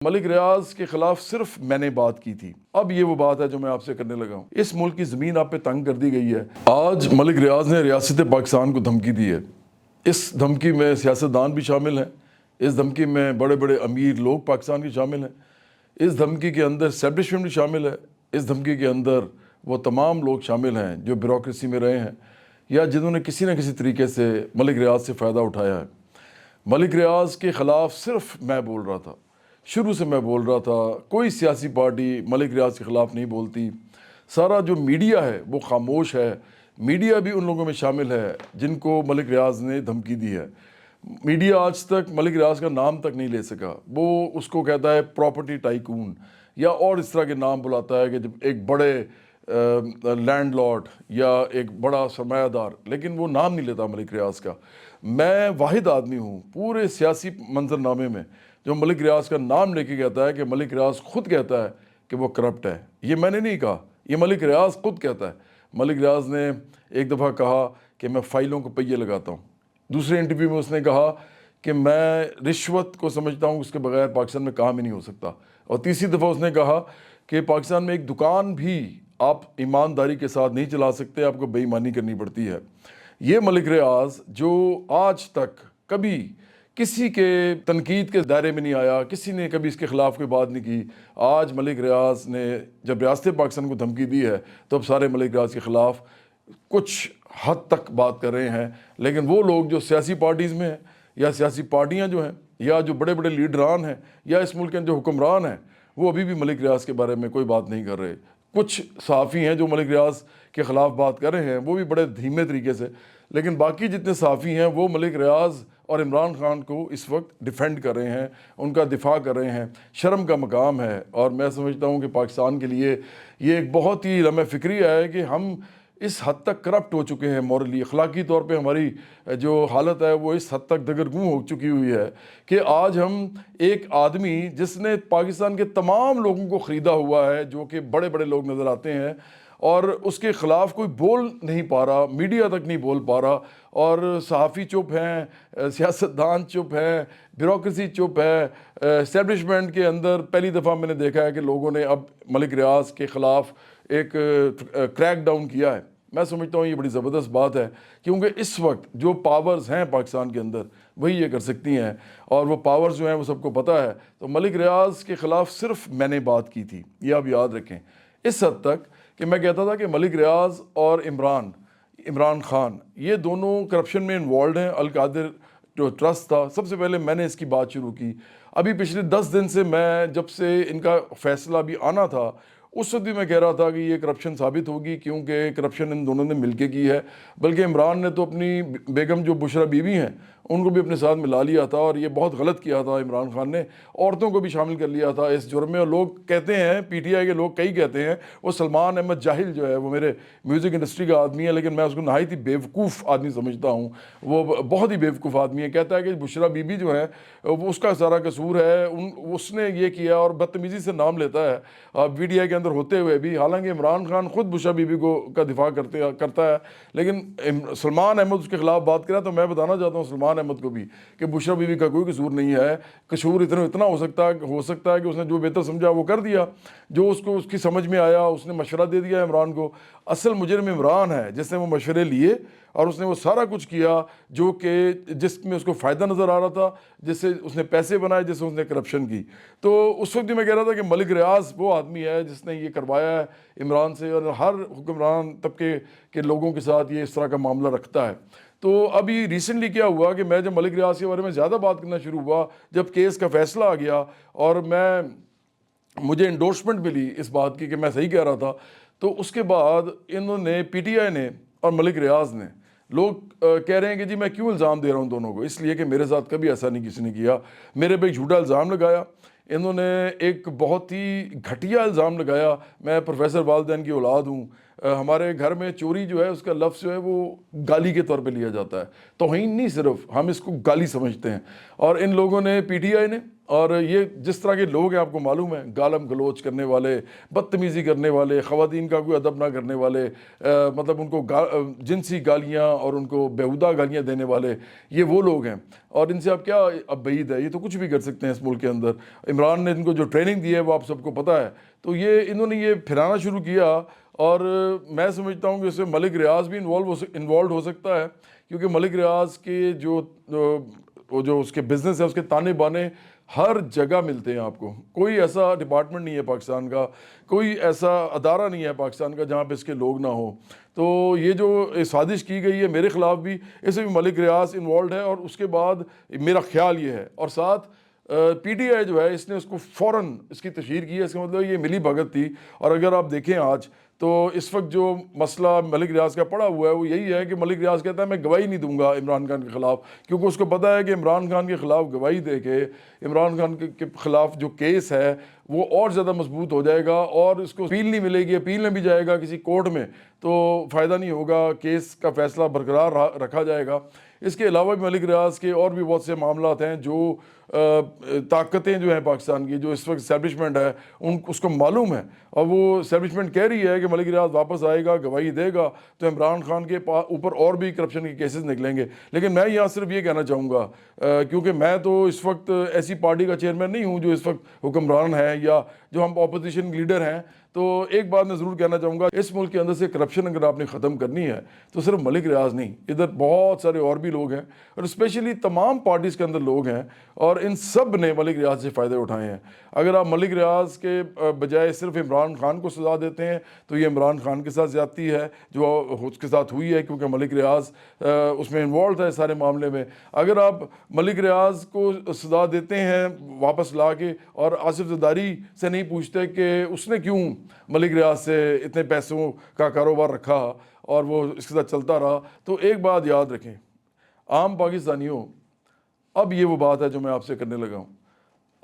ملک ریاض کے خلاف صرف میں نے بات کی تھی، اب یہ وہ بات ہے جو میں آپ سے کرنے لگا ہوں۔ اس ملک کی زمین آپ پہ تنگ کر دی گئی ہے۔ آج ملک ریاض نے ریاست پاکستان کو دھمکی دی ہے۔ اس دھمکی میں سیاستدان بھی شامل ہیں، اس دھمکی میں بڑے بڑے امیر لوگ پاکستان کے شامل ہیں، اس دھمکی کے اندر اسٹیبلشمنٹ بھی شامل ہے، اس دھمکی کے اندر وہ تمام لوگ شامل ہیں جو بیوروکریسی میں رہے ہیں یا جنہوں نے کسی نہ کسی طریقے سے ملک ریاض سے فائدہ اٹھایا ہے۔ ملک ریاض کے خلاف صرف میں بول رہا تھا، شروع سے میں بول رہا تھا، کوئی سیاسی پارٹی ملک ریاض کے خلاف نہیں بولتی۔ سارا جو میڈیا ہے وہ خاموش ہے۔ میڈیا بھی ان لوگوں میں شامل ہے جن کو ملک ریاض نے دھمکی دی ہے۔ میڈیا آج تک ملک ریاض کا نام تک نہیں لے سکا۔ وہ اس کو کہتا ہے پراپرٹی ٹائکون یا اور اس طرح کے نام بلاتا ہے کہ جب ایک بڑے لینڈ لارڈ یا ایک بڑا سرمایہ دار، لیکن وہ نام نہیں لیتا ملک ریاض کا۔ میں واحد آدمی ہوں پورے سیاسی منظرنامے میں جو ملک ریاض کا نام لے کے کہتا ہے کہ ملک ریاض خود کہتا ہے کہ وہ کرپٹ ہے۔ یہ میں نے نہیں کہا، یہ ملک ریاض خود کہتا ہے۔ ملک ریاض نے ایک دفعہ کہا کہ میں فائلوں کو پہیے لگاتا ہوں۔ دوسرے انٹرویو میں اس نے کہا کہ میں رشوت کو سمجھتا ہوں اس کے بغیر پاکستان میں کام ہی نہیں ہو سکتا۔ اور تیسری دفعہ اس نے کہا کہ پاکستان میں ایک دکان بھی آپ ایمانداری کے ساتھ نہیں چلا سکتے، آپ کو بے ایمانی کرنی پڑتی ہے۔ یہ ملک ریاض جو آج تک کبھی کسی کے تنقید کے دائرے میں نہیں آیا، کسی نے کبھی اس کے خلاف کوئی بات نہیں کی، آج ملک ریاض نے جب ریاست پاکستان کو دھمکی دی ہے تو اب سارے ملک ریاض کے خلاف کچھ حد تک بات کر رہے ہیں۔ لیکن وہ لوگ جو سیاسی پارٹیز میں ہیں یا سیاسی پارٹیاں جو ہیں یا جو بڑے بڑے لیڈران ہیں یا اس ملک کے جو حکمران ہیں، وہ ابھی بھی ملک ریاض کے بارے میں کوئی بات نہیں کر رہے۔ کچھ صحافی ہیں جو ملک ریاض کے خلاف بات کر رہے ہیں، وہ بھی بڑے دھیمے طریقے سے، لیکن باقی جتنے صحافی ہیں وہ ملک ریاض اور عمران خان کو اس وقت ڈیفینڈ کر رہے ہیں، ان کا دفاع کر رہے ہیں۔ شرم کا مقام ہے، اور میں سمجھتا ہوں کہ پاکستان کے لیے یہ ایک بہت ہی لمحہ فکری ہے کہ ہم اس حد تک کرپٹ ہو چکے ہیں، مورلی اخلاقی طور پہ ہماری جو حالت ہے وہ اس حد تک دگرگوں ہو چکی ہوئی ہے کہ آج ہم ایک آدمی جس نے پاکستان کے تمام لوگوں کو خریدا ہوا ہے، جو کہ بڑے بڑے لوگ نظر آتے ہیں، اور اس کے خلاف کوئی بول نہیں پا رہا، میڈیا تک نہیں بول پا رہا، اور صحافی چپ ہیں، سیاستدان چپ ہیں، بیوروکریسی چپ ہے۔ اسٹیبلشمنٹ کے اندر پہلی دفعہ میں نے دیکھا ہے کہ لوگوں نے اب ملک ریاض کے خلاف ایک کریک ڈاؤن کیا ہے۔ میں سمجھتا ہوں یہ بڑی زبردست بات ہے، کیونکہ اس وقت جو پاورز ہیں پاکستان کے اندر وہی یہ کر سکتی ہیں، اور وہ پاورز جو ہیں وہ سب کو پتہ ہے۔ تو ملک ریاض کے خلاف صرف میں نے بات کی تھی، یہ آپ یاد رکھیں، اس حد تک کہ میں کہتا تھا کہ ملک ریاض اور عمران خان یہ دونوں کرپشن میں انوالوڈ ہیں۔ القادر جو ٹرسٹ تھا، سب سے پہلے میں نے اس کی بات شروع کی۔ ابھی پچھلے 10 دن سے میں جب سے ان کا فیصلہ بھی آنا تھا اس وقت بھی میں کہہ رہا تھا کہ یہ کرپشن ثابت ہوگی، کیونکہ کرپشن ان دونوں نے مل کے کی ہے۔ بلکہ عمران نے تو اپنی بیگم جو بشرا بی بی ہیں ان کو بھی اپنے ساتھ ملا لیا تھا، اور یہ بہت غلط کیا تھا عمران خان نے، عورتوں کو بھی شامل کر لیا تھا اس جرم میں۔ اور لوگ کہتے ہیں، پی ٹی آئی کے لوگ کئی کہتے ہیں وہ سلمان احمد جاہل جو ہے وہ میرے میوزک انڈسٹری کا آدمی ہے، لیکن میں اس کو نہایت ہی بیوقوف آدمی سمجھتا ہوں۔ وہ بہت ہی بیوقوف آدمی ہے۔ کہتا ہے کہ بشرا بی بی جو ہے وہ اس کا سارا قصور ہے، اس نے یہ کیا، اور بدتمیزی سے نام لیتا ہے پی ٹی آئی کے اندر ہوتے ہوئے بھی، حالانکہ عمران خان خود بشرا بی بی کا دفاع کرتا ہے۔ لیکن سلمان احمد اس کے خلاف بات کرا تو میں بتانا چاہتا ہوں سلمان احمد کو بھی کہ بشرا بی بی کا کوئی قصور نہیں ہے۔ قصور اتنا ہو سکتا ہے کہ اس نے جو بہتر سمجھا وہ کر دیا، جو اس کو اس کی سمجھ میں آیا اس نے مشورہ دے دیا عمران کو۔ اصل مجرم عمران ہے جس نے وہ مشورے لیے اور اس نے وہ سارا کچھ کیا جو کہ جس میں اس کو فائدہ نظر آ رہا تھا، جس سے اس نے پیسے بنائے، جس سے اس نے کرپشن کی۔ تو اس وقت بھی میں کہہ رہا تھا کہ ملک ریاض وہ آدمی ہے جس نے یہ کروایا ہے عمران سے، اور ہر حکمران طبقے کے لوگوں کے ساتھ یہ اس طرح کا معاملہ رکھتا ہے۔ تو ابھی ریسنٹلی کیا ہوا کہ میں جب ملک ریاض کے بارے میں زیادہ بات کرنا شروع ہوا، جب کیس کا فیصلہ آ گیا اور مجھے انڈورسمنٹ ملی اس بات کی کہ میں صحیح کہہ رہا تھا، تو اس کے بعد انہوں نے پی ٹی آئی نے اور ملک ریاض نے، لوگ کہہ رہے ہیں کہ جی میں کیوں الزام دے رہا ہوں دونوں کو، اس لیے کہ میرے ساتھ کبھی ایسا نہیں کسی نے کیا۔ میرے پہ ایک جھوٹا الزام لگایا انہوں نے، ایک بہت ہی گھٹیا الزام لگایا، میں پروفیسر والدین کی اولاد ہوں، ہمارے گھر میں چوری جو ہے اس کا لفظ جو ہے وہ گالی کے طور پہ لیا جاتا ہے، توہین نہیں، صرف ہم اس کو گالی سمجھتے ہیں۔ اور ان لوگوں نے، پی ٹی آئی نے اور یہ جس طرح کے لوگ ہیں آپ کو معلوم ہے، گالم گلوچ کرنے والے، بدتمیزی کرنے والے، خواتین کا کوئی ادب نہ کرنے والے، مطلب ان کو جنسی گالیاں اور ان کو بیہودہ گالیاں دینے والے، یہ وہ لوگ ہیں۔ اور ان سے آپ کیا اب بعید ہے، یہ تو کچھ بھی کر سکتے ہیں اس ملک کے اندر۔ عمران نے ان کو جو ٹریننگ دی ہے وہ آپ سب کو پتہ ہے، تو یہ انہوں نے یہ پھرانا شروع کیا، اور میں سمجھتا ہوں کہ اس میں ملک ریاض بھی انوالوڈ ہو سکتا ہے، کیونکہ ملک ریاض کے جو اس کے بزنس ہے، اس کے تانے بانے ہر جگہ ملتے ہیں آپ کو۔ کوئی ایسا ڈپارٹمنٹ نہیں ہے پاکستان کا، کوئی ایسا ادارہ نہیں ہے پاکستان کا جہاں پہ اس کے لوگ نہ ہوں۔ تو یہ جو سازش کی گئی ہے میرے خلاف بھی، اس میں بھی ملک ریاض انوالوڈ ہے، اور اس کے بعد میرا خیال یہ ہے، اور ساتھ پی ٹی آئی جو ہے اس نے اس کو فوراً اس کی تشہیر کی ہے۔ اس کا مطلب یہ ملی بھگت تھی۔ اور اگر آپ دیکھیں آج تو اس وقت جو مسئلہ ملک ریاض کا پڑا ہوا ہے وہ یہی ہے کہ ملک ریاض کہتا ہے میں گواہی نہیں دوں گا عمران خان کے خلاف، کیونکہ اس کو پتہ ہے کہ عمران خان کے خلاف گواہی دے کے عمران خان کے خلاف جو کیس ہے وہ اور زیادہ مضبوط ہو جائے گا، اور اس کو اپیل نہیں ملے گی، اپیل میں بھی جائے گا کسی کورٹ میں تو فائدہ نہیں ہوگا، کیس کا فیصلہ برقرار رکھا جائے گا۔ اس کے علاوہ بھی ملک ریاض کے اور بھی بہت سے معاملات ہیں، جو طاقتیں جو ہیں پاکستان کی، جو اس وقت اسٹیبلشمنٹ ہے اس کو معلوم ہے، اور وہ اسٹیبلشمنٹ کہہ رہی ہے کہ ملک ریاض واپس آئے گا، گواہی دے گا، تو عمران خان کے اوپر اور بھی کرپشن کے کیسز نکلیں گے۔ لیکن میں یہاں صرف یہ کہنا چاہوں گا، کیونکہ میں تو اس وقت ایسی پارٹی کا چیئرمین نہیں ہوں جو اس وقت حکمران ہے یا جو ہم اپوزیشن لیڈر ہیں، تو ایک بات میں ضرور کہنا چاہوں گا، اس ملک کے اندر سے کرپشن اگر آپ نے ختم کرنی ہے تو صرف ملک ریاض نہیں، ادھر بہت سارے اور بھی لوگ ہیں، اور اسپیشلی تمام پارٹیز کے اندر لوگ ہیں، اور ان سب نے ملک ریاض سے فائدے اٹھائے ہیں۔ اگر آپ ملک ریاض کے بجائے صرف عمران خان کو سزا دیتے ہیں تو یہ عمران خان کے ساتھ زیادتی ہے جو اس کے ساتھ ہوئی ہے، کیونکہ ملک ریاض اس میں انوالو ہے سارے معاملے میں۔ اگر آپ ملک ریاض کو سزا دیتے ہیں واپس لا کے، اور آصف زرداری سے نہیں پوچھتے کہ اس نے کیوں ملک ریاض سے اتنے پیسوں کا کاروبار رکھا اور وہ اس کے ساتھ چلتا رہا، تو ایک بات یاد رکھیں عام پاکستانیوں، اب یہ وہ بات ہے جو میں آپ سے کرنے لگا ہوں،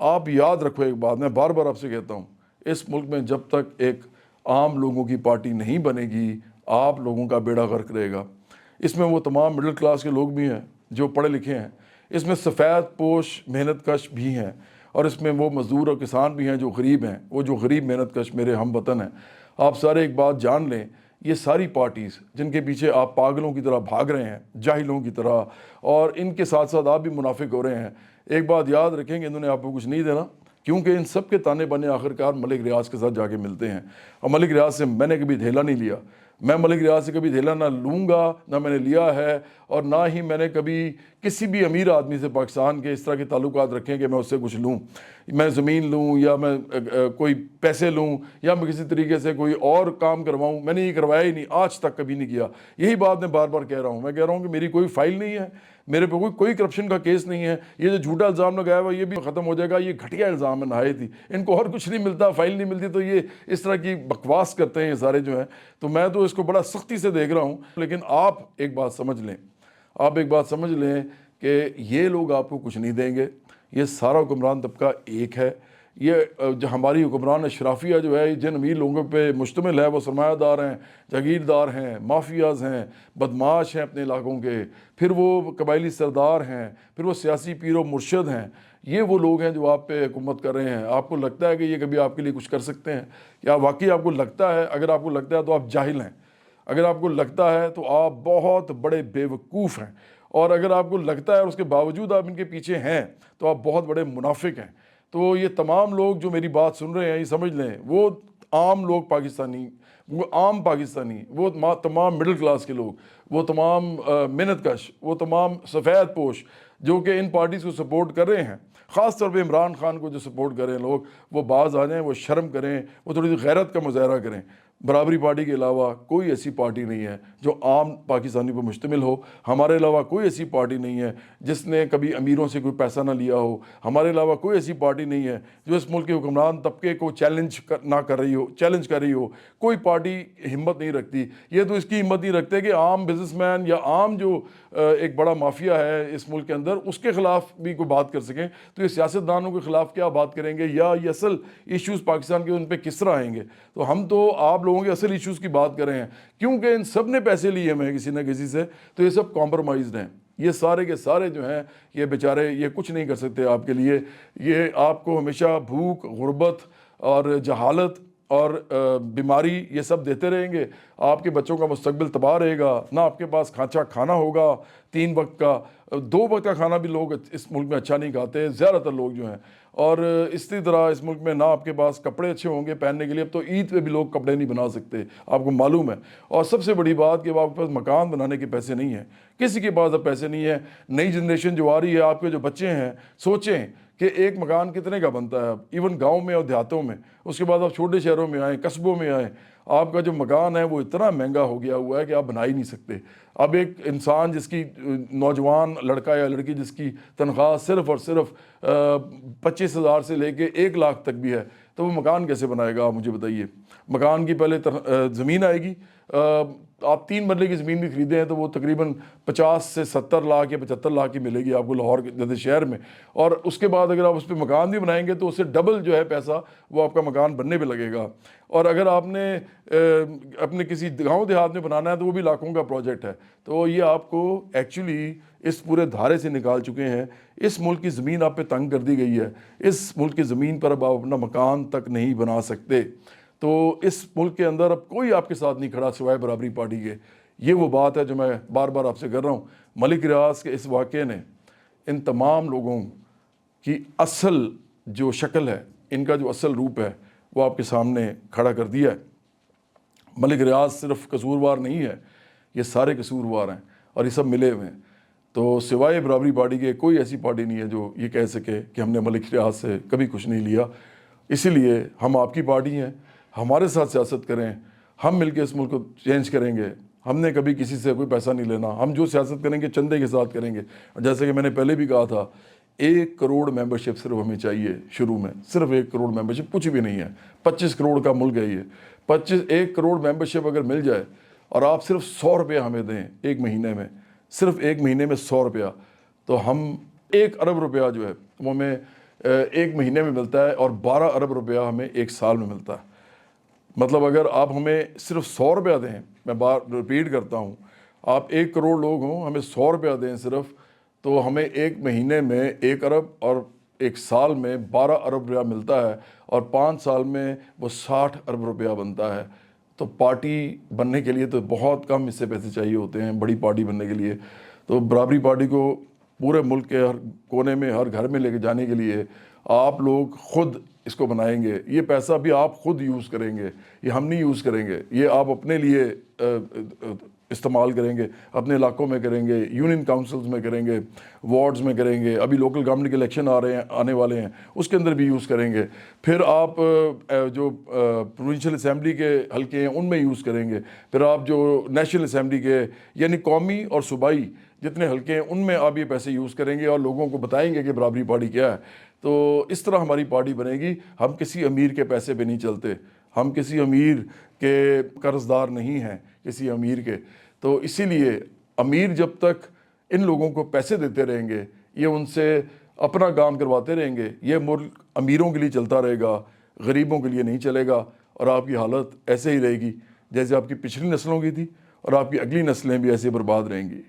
آپ یاد رکھو ایک بات، میں بار بار آپ سے کہتا ہوں، اس ملک میں جب تک ایک عام لوگوں کی پارٹی نہیں بنے گی، آپ لوگوں کا بیڑا غرق رہے گا۔ اس میں وہ تمام مڈل کلاس کے لوگ بھی ہیں جو پڑھے لکھے ہیں، اس میں سفید پوش محنت کش بھی ہیں، اور اس میں وہ مزدور اور کسان بھی ہیں جو غریب ہیں، وہ جو غریب محنت کش میرے ہم وطن ہیں۔ آپ سارے ایک بات جان لیں، یہ ساری پارٹیز جن کے پیچھے آپ پاگلوں کی طرح بھاگ رہے ہیں، جاہلوں کی طرح، اور ان کے ساتھ ساتھ آپ بھی منافق ہو رہے ہیں، ایک بات یاد رکھیں کہ انہوں نے آپ کو کچھ نہیں دینا، کیونکہ ان سب کے تانے بانے آخرکار ملک ریاض کے ساتھ جا کے ملتے ہیں۔ اور ملک ریاض سے میں نے کبھی دھیلا نہیں لیا، میں ملک ریاض سے کبھی دھیلا نہ لوں گا، نہ میں نے لیا ہے، اور نہ ہی میں نے کبھی کسی بھی امیر آدمی سے پاکستان کے اس طرح کے تعلقات رکھیں کہ میں اس سے کچھ لوں، میں زمین لوں یا میں کوئی پیسے لوں یا میں کسی طریقے سے کوئی اور کام کرواؤں۔ میں نے یہ کروایا ہی نہیں، آج تک کبھی نہیں کیا۔ یہی بات میں بار بار کہہ رہا ہوں، میں کہہ رہا ہوں کہ میری کوئی فائل نہیں ہے، میرے پہ کوئی کرپشن کا کیس نہیں ہے۔ یہ جو جھوٹا الزام لگایا ہوا یہ بھی ختم ہو جائے گا، یہ گھٹیا الزام ہے نہایت ہی، ان کو اور کچھ نہیں ملتا، فائل نہیں ملتی، تو یہ اس طرح کی بکواس کرتے ہیں یہ سارے جو ہیں۔ تو میں تو اس کو بڑا سختی سے دیکھ رہا ہوں، لیکن آپ ایک بات سمجھ لیں، آپ ایک بات سمجھ لیں کہ یہ لوگ آپ کو کچھ نہیں دیں گے، یہ سارا حکمران طبقہ ایک ہے۔ یہ جو ہماری حکمران اشرافیہ جو ہے جن امیر لوگوں پہ مشتمل ہے، وہ سرمایہ دار ہیں، جاگیردار ہیں، مافیاز ہیں، بدماش ہیں اپنے علاقوں کے، پھر وہ قبائلی سردار ہیں، پھر وہ سیاسی پیر و مرشد ہیں، یہ وہ لوگ ہیں جو آپ پہ حکومت کر رہے ہیں۔ آپ کو لگتا ہے کہ یہ کبھی آپ کے لیے کچھ کر سکتے ہیں؟ کیا واقعی آپ کو لگتا ہے؟ اگر آپ کو لگتا ہے تو آپ جاہل ہیں، اگر آپ کو لگتا ہے تو آپ بہت بڑے بے وقوف ہیں، اور اگر آپ کو لگتا ہے اور اس کے باوجود آپ ان کے پیچھے ہیں تو آپ بہت بڑے منافق ہیں۔ تو یہ تمام لوگ جو میری بات سن رہے ہیں یہ سمجھ لیں، وہ عام لوگ پاکستانی، وہ عام پاکستانی، وہ تمام مڈل کلاس کے لوگ، وہ تمام محنت کش، وہ تمام سفید پوش جو کہ ان پارٹیز کو سپورٹ کر رہے ہیں، خاص طور پہ عمران خان کو جو سپورٹ کر رہے ہیں لوگ، وہ باز آ جائیں، وہ شرم کریں، وہ تھوڑی سی غیرت کا مظاہرہ کریں۔ برابری پارٹی کے علاوہ کوئی ایسی پارٹی نہیں ہے جو عام پاکستانی پر مشتمل ہو، ہمارے علاوہ کوئی ایسی پارٹی نہیں ہے جس نے کبھی امیروں سے کوئی پیسہ نہ لیا ہو، ہمارے علاوہ کوئی ایسی پارٹی نہیں ہے جو اس ملک کے حکمران طبقے کو چیلنج کر رہی ہو، کوئی پارٹی ہمت نہیں رکھتی۔ یہ تو اس کی ہمت نہیں رکھتے کہ عام بزنس مین یا عام جو ایک بڑا مافیا ہے اس ملک کے اندر اس کے خلاف بھی کوئی بات کر سکیں، تو یہ سیاستدانوں کے خلاف کیا بات کریں گے، یا یہ اصل ایشوز پاکستان کے ان پہ کس طرح آئیں گے؟ تو ہم تو آپ لوگوں کے اصل ایشوز کی بات کر رہے ہیں، کیونکہ ان سب نے پیسے لیے ہیں کسی نہ کسی سے، تو یہ سب کمپرومائزڈ ہیں۔ یہ سارے کے سارے جو ہیں یہ بیچارے یہ کچھ نہیں کر سکتے آپ کے لیے. یہ آپ کو ہمیشہ بھوک، غربت اور جہالت اور بیماری یہ سب دیتے رہیں گے. آپ کے بچوں کا مستقبل تباہ رہے گا. نہ آپ کے پاس اچھا کھانا ہوگا 3 وقت کا، 2 وقت کا کھانا بھی لوگ اس ملک میں اچھا نہیں کھاتے زیادہ تر لوگ جو ہیں. اور اسی طرح اس ملک میں نہ آپ کے پاس کپڑے اچھے ہوں گے پہننے کے لیے. اب تو عید پہ بھی لوگ کپڑے نہیں بنا سکتے، آپ کو معلوم ہے. اور سب سے بڑی بات کہ اب آپ کے پاس مکان بنانے کے پیسے نہیں ہیں، کسی کے پاس اب پیسے نہیں ہیں. نئی جنریشن جو آ رہی ہے، آپ کے جو بچے ہیں، سوچیں کہ ایک مکان کتنے کا بنتا ہے اب ایون گاؤں میں اور دیہاتوں میں. اس کے بعد آپ چھوٹے شہروں میں آئیں، قصبوں میں آئیں، آپ کا جو مکان ہے وہ اتنا مہنگا ہو گیا ہوا ہے کہ آپ بنا ہی نہیں سکتے. اب ایک انسان جس کی نوجوان لڑکا یا لڑکی جس کی تنخواہ صرف اور صرف 25,000 سے لے کے 1 لاکھ تک بھی ہے، تو وہ مکان کیسے بنائے گا؟ آپ مجھے بتائیے. مکان کی پہلے زمین آئے گی. آپ 3 مرلے کی زمین بھی خریدے ہیں تو وہ تقریباً 50 سے 70 لاکھ یا 75 لاکھ کی ملے گی آپ کو لاہور جیسے شہر میں. اور اس کے بعد اگر آپ اس پہ مکان بھی بنائیں گے تو اس سے ڈبل جو ہے پیسہ وہ آپ کا مکان بننے پہ لگے گا. اور اگر آپ نے اپنے کسی گاؤں دیہات میں بنانا ہے تو وہ بھی لاکھوں کا پروجیکٹ ہے. تو یہ آپ کو ایکچولی اس پورے دھارے سے نکال چکے ہیں. اس ملک کی زمین آپ پہ تنگ کر دی گئی ہے. اس ملک کی زمین پر اب آپ اپنا مکان تک نہیں بنا سکتے. تو اس ملک کے اندر اب کوئی آپ کے ساتھ نہیں کھڑا سوائے برابری پارٹی کے. یہ وہ بات ہے جو میں بار بار آپ سے کر رہا ہوں. ملک ریاض کے اس واقعے نے ان تمام لوگوں کی اصل جو شکل ہے، ان کا جو اصل روپ ہے وہ آپ کے سامنے کھڑا کر دیا ہے. ملک ریاض صرف قصوروار نہیں ہے، یہ سارے قصوروار ہیں اور یہ سب ملے ہوئے ہیں. تو سوائے برابری پارٹی کے کوئی ایسی پارٹی نہیں ہے جو یہ کہہ سکے کہ ہم نے ملک ریاض سے کبھی کچھ نہیں لیا. اسی لیے ہم آپ کی پارٹی ہیں، ہمارے ساتھ سیاست کریں، ہم مل کے اس ملک کو چینج کریں گے. ہم نے کبھی کسی سے کوئی پیسہ نہیں لینا. ہم جو سیاست کریں گے چندے کے ساتھ کریں گے. جیسے کہ میں نے پہلے بھی کہا تھا 1 کروڑ ممبرشپ صرف ہمیں چاہیے شروع میں، صرف 1 کروڑ ممبرشپ، کچھ بھی نہیں ہے. 25 کروڑ کا ملک ہے یہ. 1 کروڑ ممبرشپ اگر مل جائے اور آپ صرف 100 روپیہ ہمیں دیں ایک مہینے میں، صرف ایک مہینے میں 100 روپیہ، تو ہم 1 ارب روپیہ جو ہے وہ ہمیں ایک مہینے میں ملتا ہے اور 12 ارب روپیہ ہمیں ایک سال میں ملتا ہے. مطلب اگر آپ ہمیں صرف 100 روپیہ دیں، میں بار ریپیٹ کرتا ہوں، آپ 1 کروڑ لوگ ہوں، ہمیں 100 روپیہ دیں صرف، تو ہمیں ایک مہینے میں 1 ارب اور ایک سال میں 12 ارب روپیہ ملتا ہے اور 5 سال میں وہ 60 ارب روپیہ بنتا ہے. تو پارٹی بننے کے لیے تو بہت کم اس سے پیسے چاہیے ہوتے ہیں بڑی پارٹی بننے کے لیے. تو برابری پارٹی کو پورے ملک کے ہر کونے میں، ہر گھر میں لے کے جانے کے لیے آپ لوگ خود اس کو بنائیں گے. یہ پیسہ بھی آپ خود یوز کریں گے، یہ ہم نہیں یوز کریں گے. یہ آپ اپنے لیے استعمال کریں گے، اپنے علاقوں میں کریں گے، یونین کاؤنسلز میں کریں گے، وارڈز میں کریں گے. ابھی لوکل گورنمنٹ کے الیکشن آنے والے ہیں، اس کے اندر بھی یوز کریں گے. پھر آپ جو پروونشل اسمبلی کے حلقے ہیں ان میں یوز کریں گے. پھر آپ جو نیشنل اسمبلی کے یعنی قومی اور صوبائی جتنے حلقے ہیں ان میں آپ یہ پیسے یوز کریں گے اور لوگوں کو بتائیں گے کہ برابری پارٹی کیا ہے. تو اس طرح ہماری پارٹی بنے گی. ہم کسی امیر کے پیسے پہ نہیں چلتے، ہم کسی امیر کے قرض دار نہیں ہیں کسی امیر کے. تو اسی لیے امیر جب تک ان لوگوں کو پیسے دیتے رہیں گے، یہ ان سے اپنا کام کرواتے رہیں گے، یہ ملک امیروں کے لیے چلتا رہے گا، غریبوں کے لیے نہیں چلے گا. اور آپ کی حالت ایسے ہی رہے گی جیسے آپ کی پچھلی نسلوں کی تھی، اور آپ کی اگلی نسلیں بھی ایسے برباد رہیں گی.